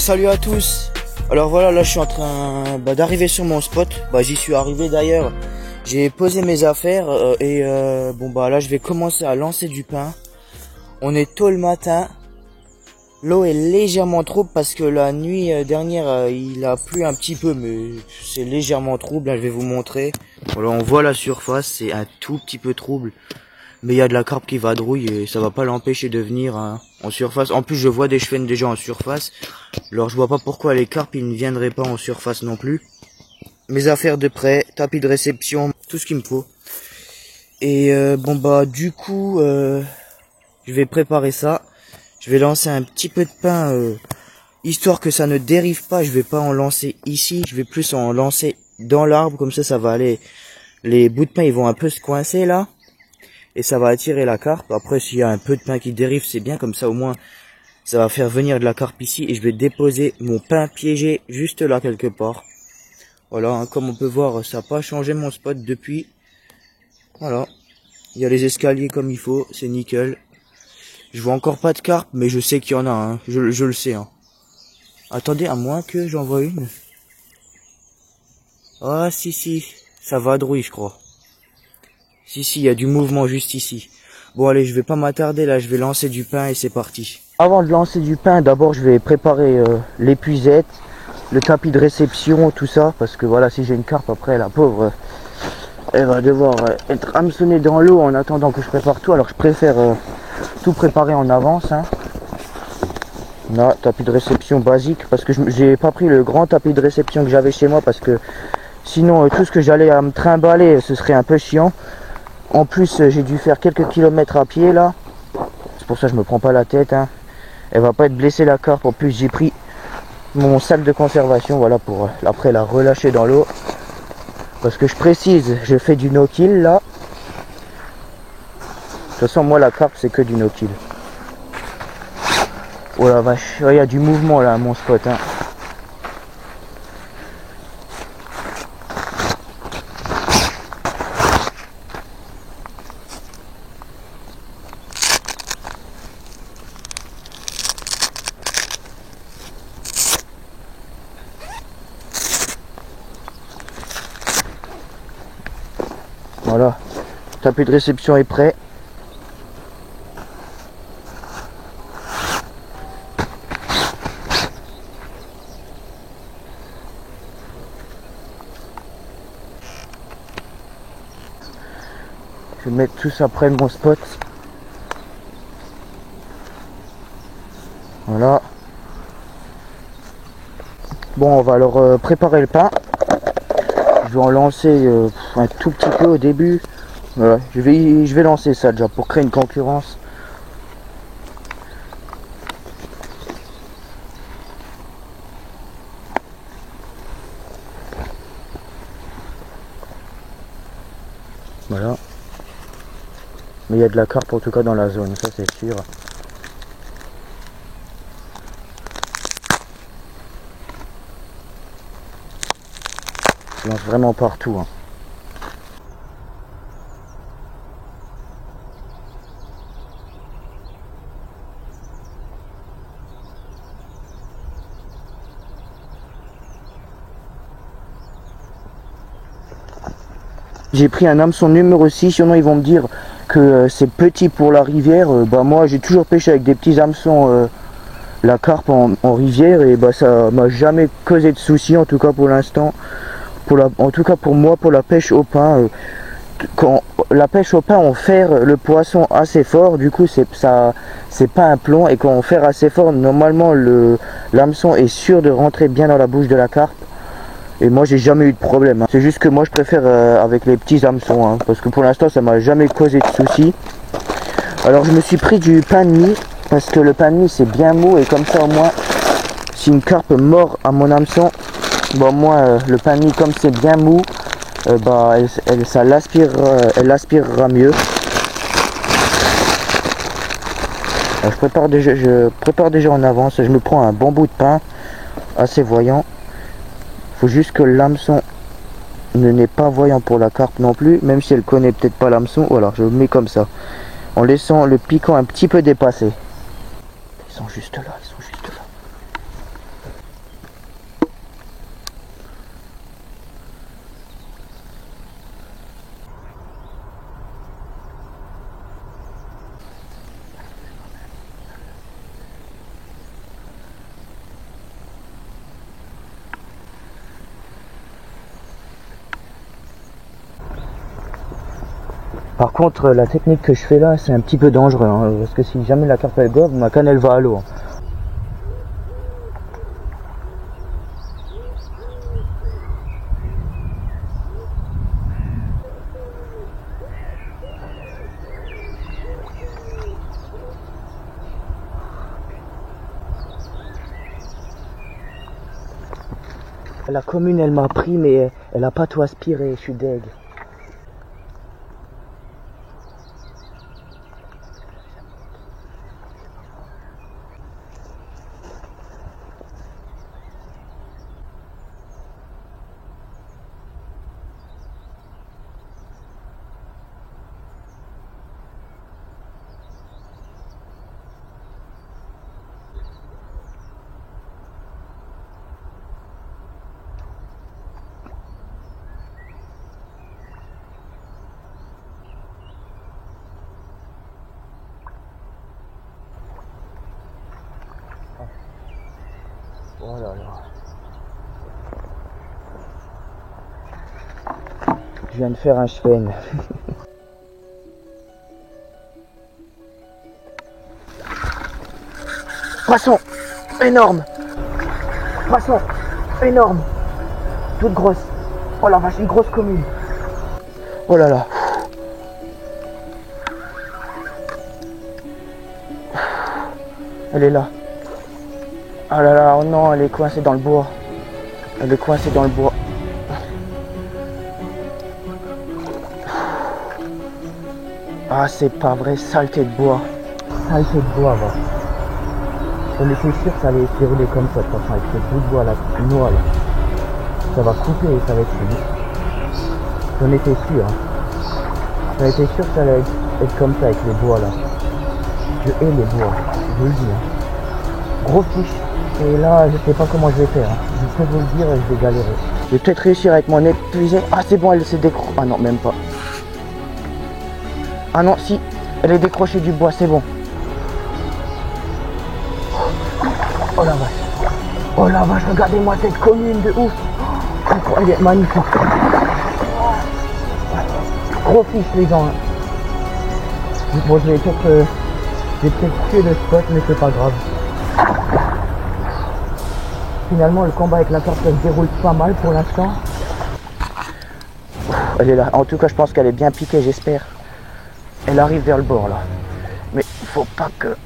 Salut à tous. Alors voilà, là je suis en train d'arriver sur mon spot. J'y suis arrivé d'ailleurs. J'ai posé mes affaires et là je vais commencer à lancer du pain. On est tôt le matin. L'eau est légèrement trouble parce que la nuit dernière il a plu un petit peu, mais c'est légèrement trouble. Là je vais vous montrer. Voilà, on voit la surface, c'est un tout petit peu trouble. Mais il y a de la carpe qui vadrouille et ça va pas l'empêcher de venir en surface. En plus je vois des chevens déjà en surface. Alors je vois pas pourquoi les carpes ils ne viendraient pas en surface non plus. Mes affaires de prêt, tapis de réception, tout ce qu'il me faut. Et du coup je vais préparer ça. Je vais lancer un petit peu de pain histoire que ça ne dérive pas. Je vais pas en lancer ici, je vais plus en lancer dans l'arbre, comme ça va aller. Les bouts de pain ils vont un peu se coincer là. Et ça va attirer la carpe. Après, s'il y a un peu de pain qui dérive, c'est bien. Comme ça, au moins, ça va faire venir de la carpe ici. Et je vais déposer mon pain piégé juste là, quelque part. Voilà, comme on peut voir, ça n'a pas changé mon spot depuis. Voilà. Il y a les escaliers comme il faut. C'est nickel. Je vois encore pas de carpe, mais je sais qu'il y en a. Hein. Je le sais. Hein. Attendez, à moins que j'en vois une. Ah, si. Ça vadrouille, je crois. Si, il y a du mouvement juste ici. Bon, allez, je vais pas m'attarder, là, je vais lancer du pain et c'est parti. Avant de lancer du pain, d'abord, je vais préparer l'épuisette, le tapis de réception, tout ça. Parce que voilà, si j'ai une carpe, après, la pauvre, elle va devoir être hameçonnée dans l'eau en attendant que je prépare tout. Alors, je préfère tout préparer en avance. Hein. Là, tapis de réception basique. Parce que j'ai pas pris le grand tapis de réception que j'avais chez moi. Parce que sinon, tout ce que j'allais à me trimballer, ce serait un peu chiant. En plus, j'ai dû faire quelques kilomètres à pied là. C'est pour ça que je me prends pas la tête. Hein. Elle va pas être blessée la carpe. En plus, j'ai pris mon sac de conservation, voilà, pour après la relâcher dans l'eau. Parce que je précise, je fais du no-kill là. De toute façon, moi la carpe c'est que du no-kill. Oh la vache, il y a du mouvement là à mon spot. Hein. Voilà, le tapis de réception est prêt. Je vais mettre tout ça près de mon spot. Voilà. Bon, on va alors préparer le pain. Je vais en lancer un tout petit peu au début. Voilà, je vais lancer ça déjà pour créer une concurrence. Voilà. Mais il y a de la carpe en tout cas dans la zone, ça c'est sûr. Je lance vraiment partout. Hein. J'ai pris un hameçon numéro 6, sinon ils vont me dire que c'est petit pour la rivière. Moi j'ai toujours pêché avec des petits hameçons la carpe en rivière et ça m'a jamais causé de soucis, en tout cas pour l'instant. En tout cas pour moi, pour la pêche au pain, quand la pêche au pain on ferre le poisson assez fort, du coup c'est pas un plomb, et quand on ferre assez fort, normalement l'hameçon est sûr de rentrer bien dans la bouche de la carpe. Et moi j'ai jamais eu de problème. Hein. C'est juste que moi je préfère avec les petits hameçons, hein, parce que pour l'instant ça m'a jamais causé de soucis. Alors je me suis pris du pain de mie, parce que le pain de mie c'est bien mou, et comme ça au moins si une carpe mord à mon hameçon, le pain de mie comme c'est bien mou, elle l'aspirera mieux. Alors, je prépare déjà en avance. Je me prends un bon bout de pain assez voyant. Faut juste que l'hameçon ne n'est pas voyant pour la carpe non plus, même si elle connaît peut-être pas l'hameçon. Voilà, je le mets comme ça, en laissant le piquant un petit peu dépasser. Ils sont juste là, Par contre, la technique que je fais là, c'est un petit peu dangereux, hein, parce que si jamais la carpe elle gove, ma canne elle va à l'eau. Hein. La commune elle m'a pris mais elle a pas tout aspiré, je suis deg. Oh là là. Je viens de faire un chêne. Poisson énorme. Poisson énorme. Toute grosse. Oh la vache, une grosse commune. Oh là là. Elle est là. Ah là là, oh non, elle est coincée dans le bois. Elle est coincée dans le bois. Ah, c'est pas vrai, saleté de bois. Saleté de bois, va. On était sûr que ça allait se dérouler comme ça, de toute façon, avec ce bout de bois là, noir là. Ça va couper et ça va être fini. J'en étais sûr. Hein. J'en étais sûr que ça allait être comme ça avec les bois là. Je hais les bois, je vous le dis. Hein. Gros fiche. Et là, je sais pas comment je vais faire. Hein. Je peux vous le dire, je vais galérer. Je vais peut-être réussir avec mon épuisé. Ah, c'est bon, elle s'est décrochée. Ah non, même pas. Ah non, si. Elle est décrochée du bois, c'est bon. Oh la vache. Oh la vache, regardez-moi cette commune de ouf. Elle est magnifique. Gros fiche, les gens. Bon, je vais peut-être tuer le spot, mais c'est pas grave. Finalement, le combat avec la carpe se déroule pas mal pour l'instant. Elle est là. En tout cas, je pense qu'elle est bien piquée, j'espère. Elle arrive vers le bord, là. Mais il faut pas que...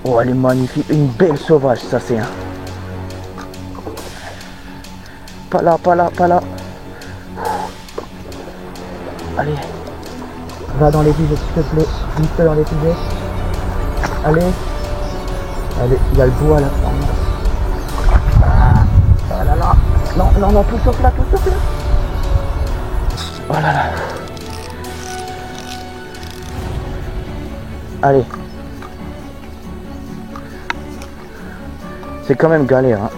Oh, elle est magnifique. Une belle sauvage, ça, c'est un. Pas là, pas là, pas là. Allez. Va dans les pivets, s'il te plaît. Glisse dans les pivets. Allez. Allez, il y a le bois, là. Oh là là. Non, non, non, tout sauf là, tout sauf là. Oh là là. Allez. C'est quand même galère, hein.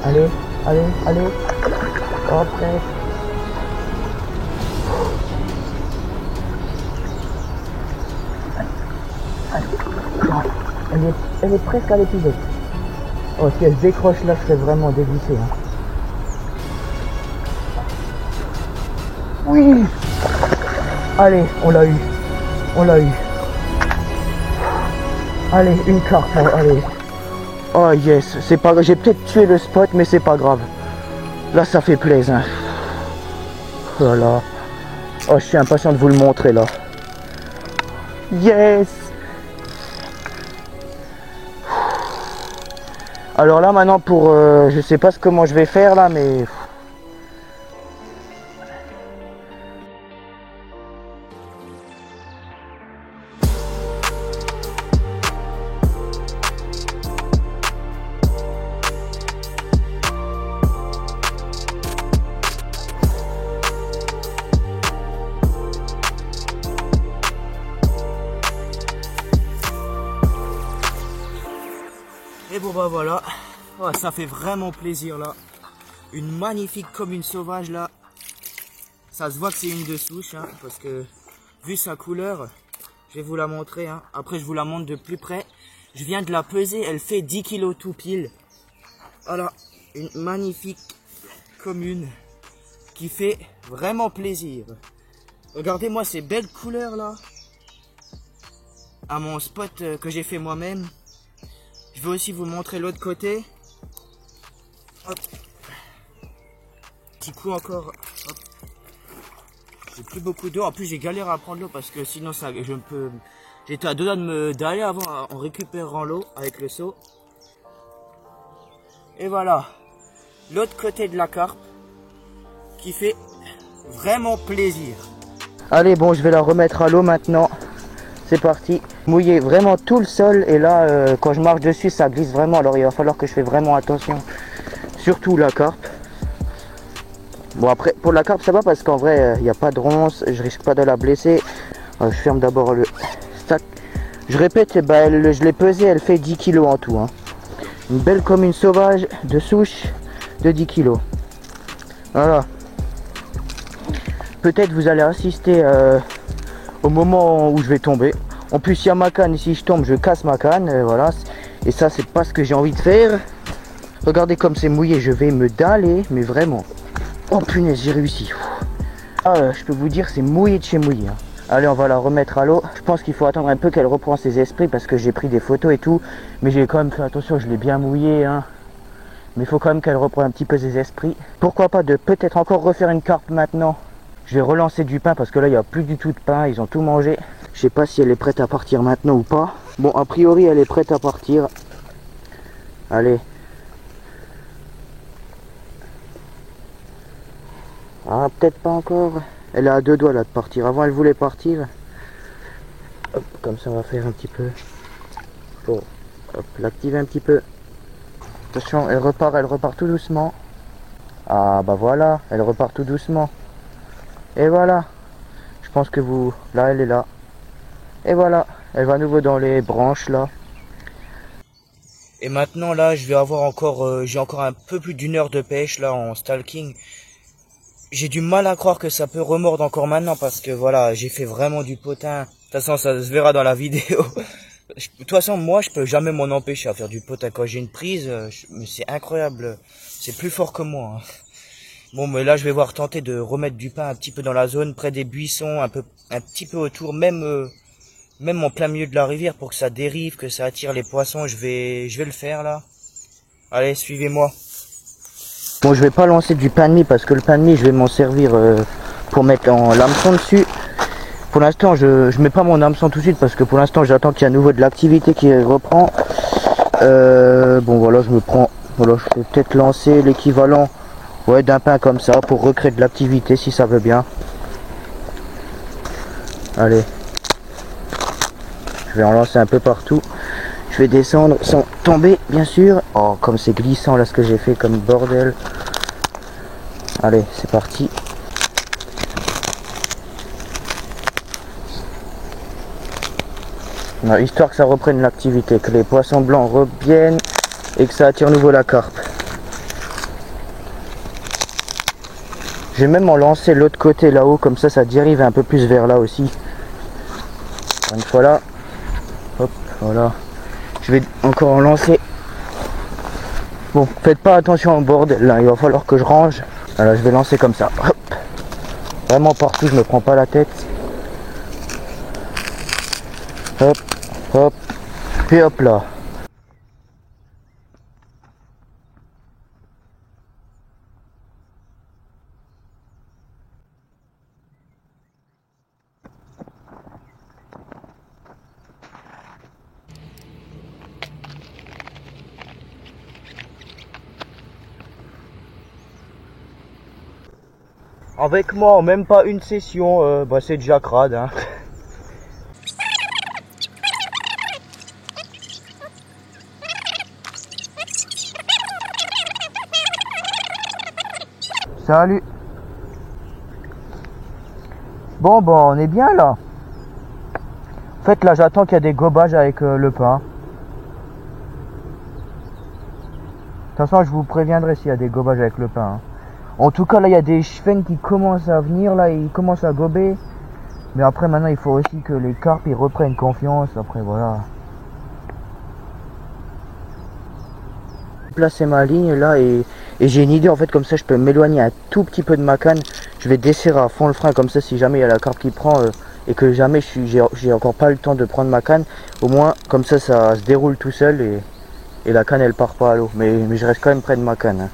Allez, allez, allez. Oh, presque. Elle est presque à l'épisode. Oh, si elle se décroche là, je serais vraiment dégoûté. Hein. Oui. Allez, on l'a eu. On l'a eu. Allez, une carpe. Allez. Oh yes, c'est pas grave. J'ai peut-être tué le spot, mais c'est pas grave. Là, ça fait plaisir. Hein. Voilà. Oh, je suis impatient de vous le montrer là. Yes. Alors là maintenant pour je sais pas comment je vais faire là mais et bon bah voilà. Oh, ça fait vraiment plaisir là. Une magnifique commune sauvage là. Ça se voit que c'est une de souche hein, parce que vu sa couleur, je vais vous la montrer. Hein. Après je vous la montre de plus près. Je viens de la peser, elle fait 10 kg tout pile. Voilà, une magnifique commune qui fait vraiment plaisir. Regardez-moi ces belles couleurs là. À mon spot que j'ai fait moi-même. Je vais aussi vous montrer l'autre côté. Hop. Petit coup encore. Hop. J'ai plus beaucoup d'eau. En plus j'ai galéré à prendre l'eau parce que sinon ça, j'étais à deux doigts d'aller avant en récupérant l'eau avec le seau. Et voilà. L'autre côté de la carpe qui fait vraiment plaisir. Allez, bon, je vais la remettre à l'eau maintenant. C'est parti. Mouiller vraiment tout le sol. Et là, quand je marche dessus, ça glisse vraiment. Alors, il va falloir que je fasse vraiment attention. Surtout la carpe. Bon, après, pour la carpe, ça va parce qu'en vrai, il n'y a pas de ronces. Je risque pas de la blesser. Je ferme d'abord le sac. Je répète, bah, je l'ai pesée. Elle fait 10 kg en tout. Hein. Une belle comme une sauvage de souche de 10 kg. Voilà. Peut-être vous allez assister au moment où je vais tomber. En plus, il y a ma canne et si je tombe, je casse ma canne. Voilà. Et ça, c'est pas ce que j'ai envie de faire. Regardez comme c'est mouillé, je vais me daller, mais vraiment. Oh punaise, j'ai réussi. Ah, je peux vous dire, c'est mouillé de chez mouillé. Hein. Allez, on va la remettre à l'eau. Je pense qu'il faut attendre un peu qu'elle reprenne ses esprits parce que j'ai pris des photos et tout. Mais j'ai quand même fait attention, je l'ai bien mouillé. Hein. Mais il faut quand même qu'elle reprenne un petit peu ses esprits. Pourquoi pas de peut-être encore refaire une carpe maintenant. Je vais relancer du pain parce que là, il n'y a plus du tout de pain. Ils ont tout mangé. Je sais pas si elle est prête à partir maintenant ou pas. Bon, a priori, elle est prête à partir. Allez. Ah, peut-être pas encore. Elle est à deux doigts là de partir. Avant, elle voulait partir. Hop, comme ça, on va faire un petit peu. Bon, hop, l'activer un petit peu. Attention, elle repart tout doucement. Ah, bah voilà, elle repart tout doucement. Et voilà. Je pense que vous... Là, elle est là. Et voilà, elle va à nouveau dans les branches là. Et maintenant là, je vais avoir encore... j'ai encore un peu plus d'une heure de pêche là en stalking. J'ai du mal à croire que ça peut remordre encore maintenant parce que voilà, j'ai fait vraiment du potin. De toute façon, ça se verra dans la vidéo. De toute façon, moi, je peux jamais m'en empêcher à faire du potin. Quand j'ai une prise, mais c'est incroyable. C'est plus fort que moi. Hein. Bon, mais là, je vais voir tenter de remettre du pain un petit peu dans la zone, près des buissons, un petit peu autour, même en plein milieu de la rivière pour que ça dérive, que ça attire les poissons. Je vais le faire là. Allez, suivez-moi. Bon, je vais pas lancer du pain de mie parce que le pain de mie, je vais m'en servir pour mettre en l'hameçon dessus. Pour l'instant, je mets pas mon hameçon tout de suite parce que pour l'instant, j'attends qu'il y ait à nouveau de l'activité qui reprend. Bon, voilà, je me prends... Voilà, je vais peut-être lancer l'équivalent d'un pain comme ça pour recréer de l'activité si ça veut bien. Allez. Je vais en lancer un peu partout. Je vais descendre sans tomber, bien sûr. Oh, comme c'est glissant là ce que j'ai fait comme bordel. Allez, c'est parti. Non, histoire que ça reprenne l'activité, que les poissons blancs reviennent et que ça attire nouveau la carpe. Je vais même en lancer l'autre côté là-haut, comme ça dérive un peu plus vers là aussi. Une fois là. Hop, voilà. Je vais encore en lancer. Bon, faites pas attention au bordel là, il va falloir que je range. Voilà, je vais lancer comme ça. Hop. Vraiment partout, je me prends pas la tête. Hop, hop, puis hop là. Avec moi, en même pas une session, bah c'est déjà crade. Hein. Salut. Bon, on est bien là. En fait, là, j'attends qu'il y a des gobages avec le pain. De toute façon, je vous préviendrai s'il y a des gobages avec le pain. Hein. En tout cas, là, il y a des chevens qui commencent à venir, là, ils commencent à gober. Mais après, maintenant, il faut aussi que les carpes, ils reprennent confiance. Après, voilà. Placer ma ligne, là, et j'ai une idée, en fait, comme ça, je peux m'éloigner un tout petit peu de ma canne. Je je vais desserrer à fond le frein, comme ça si jamais il y a la carpe qui prend et que jamais j'ai encore pas le temps de prendre ma canne, au moins comme ça se déroule tout seul et la canne elle part pas à l'eau. Mais je reste quand même près de ma canne, hein.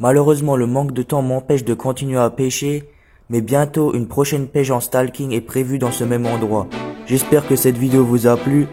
Malheureusement, le manque de temps m'empêche de continuer à pêcher, mais bientôt une prochaine pêche en stalking est prévue dans ce même endroit. J'espère que cette vidéo vous a plu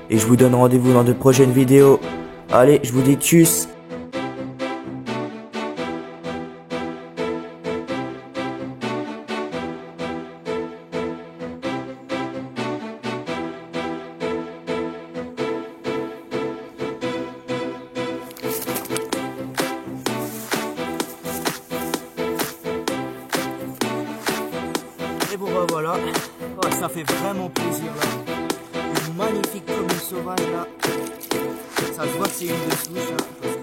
et je vous donne rendez-vous dans de prochaines vidéos. Allez, je vous dis tchuss! Et bon bah voilà, ouais, ça fait vraiment plaisir là. Une magnifique commune sauvage là. Ça se voit que c'est une de souche là.